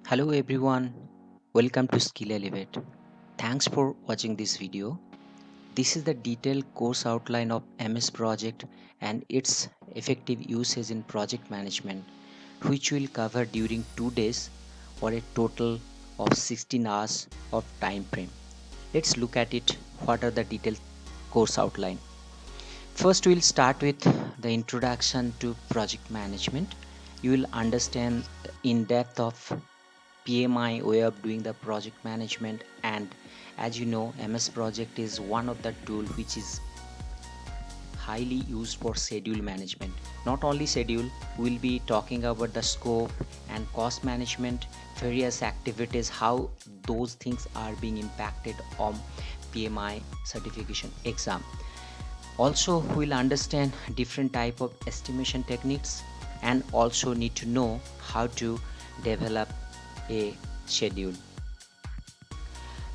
Hello everyone, welcome to Skill Elevate. Thanks for watching this video. This is the detailed course outline of MS Project and its effective usage in project management, which we'll cover during 2 days or a total of 16 hours of time frame. Let's look at it. What are the detailed course outline? First, we'll start with the introduction to project management. You will understand in depth of PMI way of doing the project management, and as you know, MS Project is one of the tool which is highly used for schedule management. Not only schedule, we'll be talking about the scope and cost management, various activities, how those things are being impacted on PMI certification exam. Also, we'll understand different type of estimation techniques and also need to know how to develop a schedule.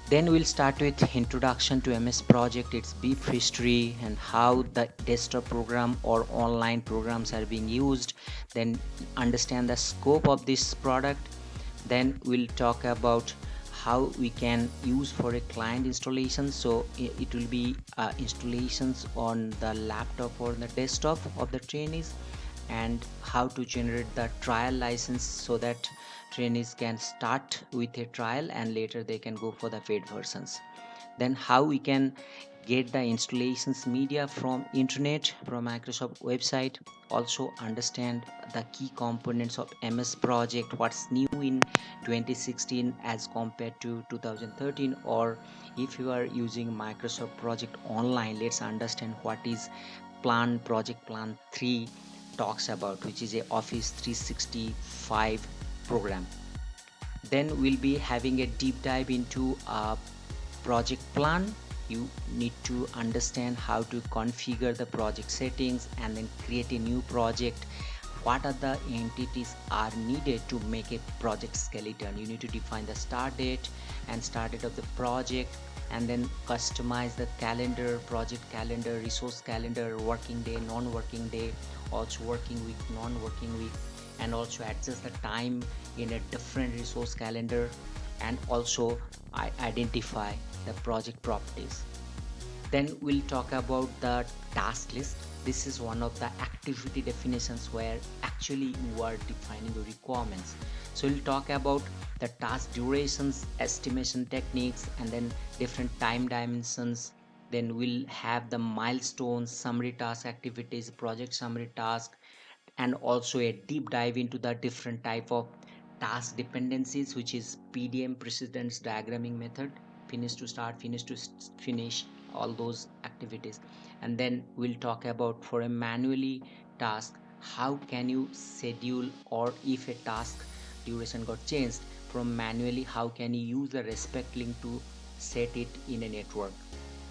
Then we'll start with introduction to MS Project, its brief history and how the desktop program or online programs are being used. Then understand the scope of this product. Then we'll talk about how we can use for a client installation. So it will be installations on the laptop or the desktop of the trainees, and how to generate the trial license so that trainees can start with a trial and later they can go for the paid versions. Then how we can get the installations media from internet, from Microsoft website. Also understand the key components of MS Project, what's new in 2016 as compared to 2013, or if you are using Microsoft Project Online, let's understand what is project plan 3 talks about, which is a Office 365 program. Then we'll be having a deep dive into a project plan. You need to understand how to configure the project settings and then create a new project. What are the entities are needed to make a project skeleton? You need to define the start date and start date of the project, and then customize the calendar, project calendar, resource calendar, working day, non-working day, also working week, non-working week, and also adjust the time in a different resource calendar. And also I identify the project properties. Then we'll talk about the task list. This is one of the activity definitions where actually you are defining your requirements. So we'll talk about the task durations, estimation techniques, and then different time dimensions. Then we'll have the milestones, summary task activities, project summary task, and also a deep dive into the different type of task dependencies, which is PDM, precedence diagramming method, finish to start, finish to finish, all those activities. And then we'll talk about for a manually task, how can you schedule, or if a task duration got changed from manually, how can you use the respect link to set it in a network.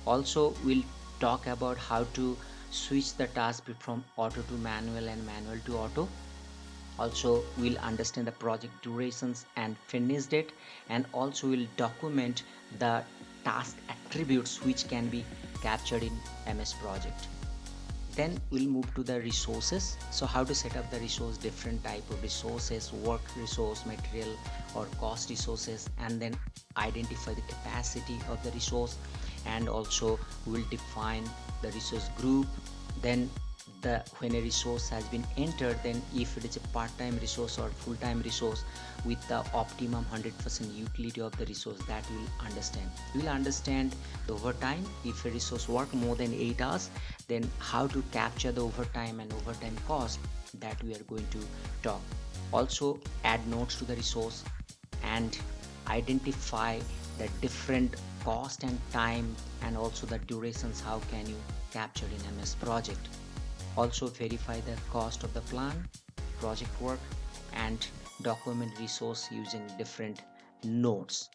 Also we'll talk about how to switch the task from auto to manual and manual to auto. Also we'll understand the project durations and finish date, and also we'll document the task attributes which can be captured in MS Project. Then we'll move to the resources. So how to set up the resource, different type of resources, work resource, material or cost resources, and then identify the capacity of the resource. And also we'll define the resource group. Then the when a resource has been entered, then if it is a part-time resource or full-time resource, with the optimum 100% utility of the resource, that we'll understand. We'll understand the overtime. If a resource work more than 8 hours, then how to capture the overtime and overtime cost, that we are going to talk. Also add notes to the resource and identify the different cost and time, and also the durations, how can you capture in MS Project. Also verify the cost of the plan, project work, and document resource using different nodes.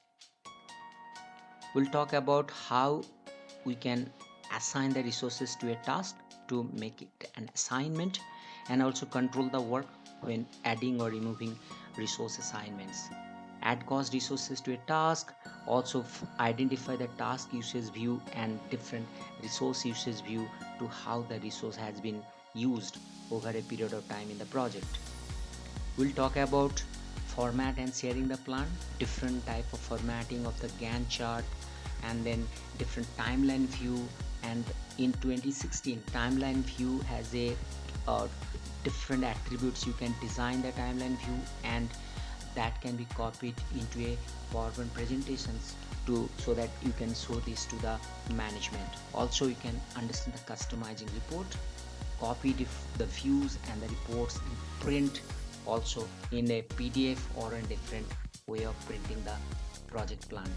We'll talk about how we can assign the resources to a task to make it an assignment, and also control the work when adding or removing resource assignments. Add cost resources to a task. Also identify the task usage view and different resource usage view to how the resource has been used over a period of time in the project. We'll talk about format and sharing the plan, different type of formatting of the Gantt chart, and then different timeline view. And in 2016, timeline view has a uh, different attributes. You can design the timeline view, and that can be copied into a PowerPoint presentations to so that you can show this to the management. Also, you can understand the customizing report, copy the views and the reports, and print also in a PDF or a different way of printing the project plan.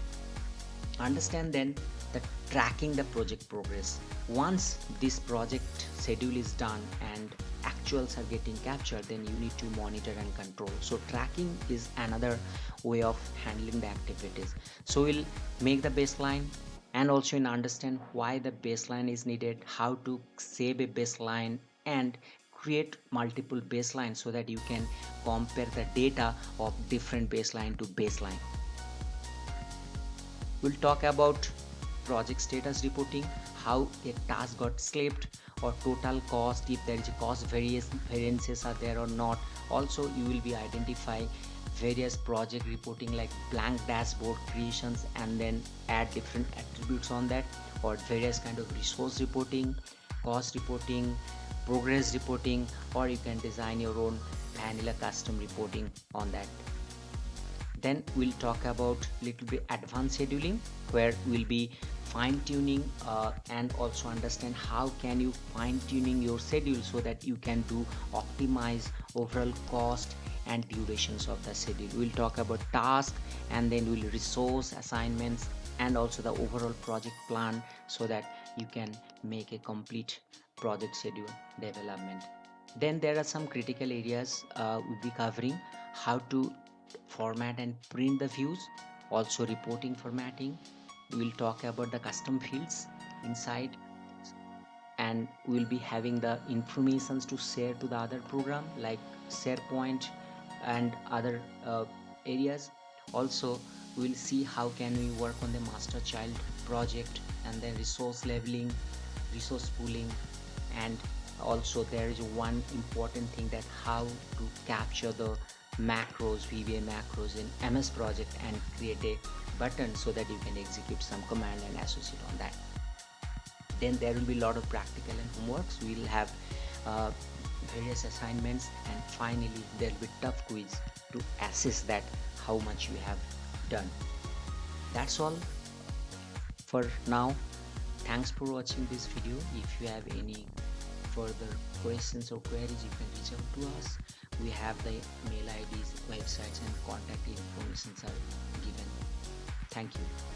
Understand then the tracking the project progress. Once this project schedule is done and actuals are getting captured, then you need to monitor and control. So tracking is another way of handling the activities. So we'll make the baseline, and also in understand why the baseline is needed, how to save a baseline, and create multiple baselines so that you can compare the data of different baseline to baseline. We'll talk about project status reporting, how a task got slipped, or total cost, if there is a cost variances are there or not. Also, you will be identify various project reporting like blank dashboard creations, and then add different attributes on that, or various kind of resource reporting, cost reporting, progress reporting, or you can design your own vanilla custom reporting on that. Then we'll talk about little bit advanced scheduling, where we'll be fine tuning and also understand how can you fine tuning your schedule so that you can do optimize overall cost and durations of the schedule. We'll talk about task, and then we'll resource assignments, and also the overall project plan so that you can make a complete project schedule development. Then there are some critical areas we'll be covering: how to format and print the views, also reporting formatting. We'll talk about the custom fields inside, and we'll be having the informations to share to the other program like SharePoint and other areas. Also, we'll see how can we work on the master child project, and then resource leveling, resource pooling, and also there is one important thing, that how to capture the macros, VBA macros in MS project, and create a button so that you can execute some command and associate on that. Then there will be a lot of practical and homeworks. We'll have uh, various assignments, and finally there will be tough quiz to assess that how much you have done. That's all for now. Thanks for watching this video. If you have any further questions or queries, you can reach out to us. We have the mail IDs, websites, and contact information are given. Thank you.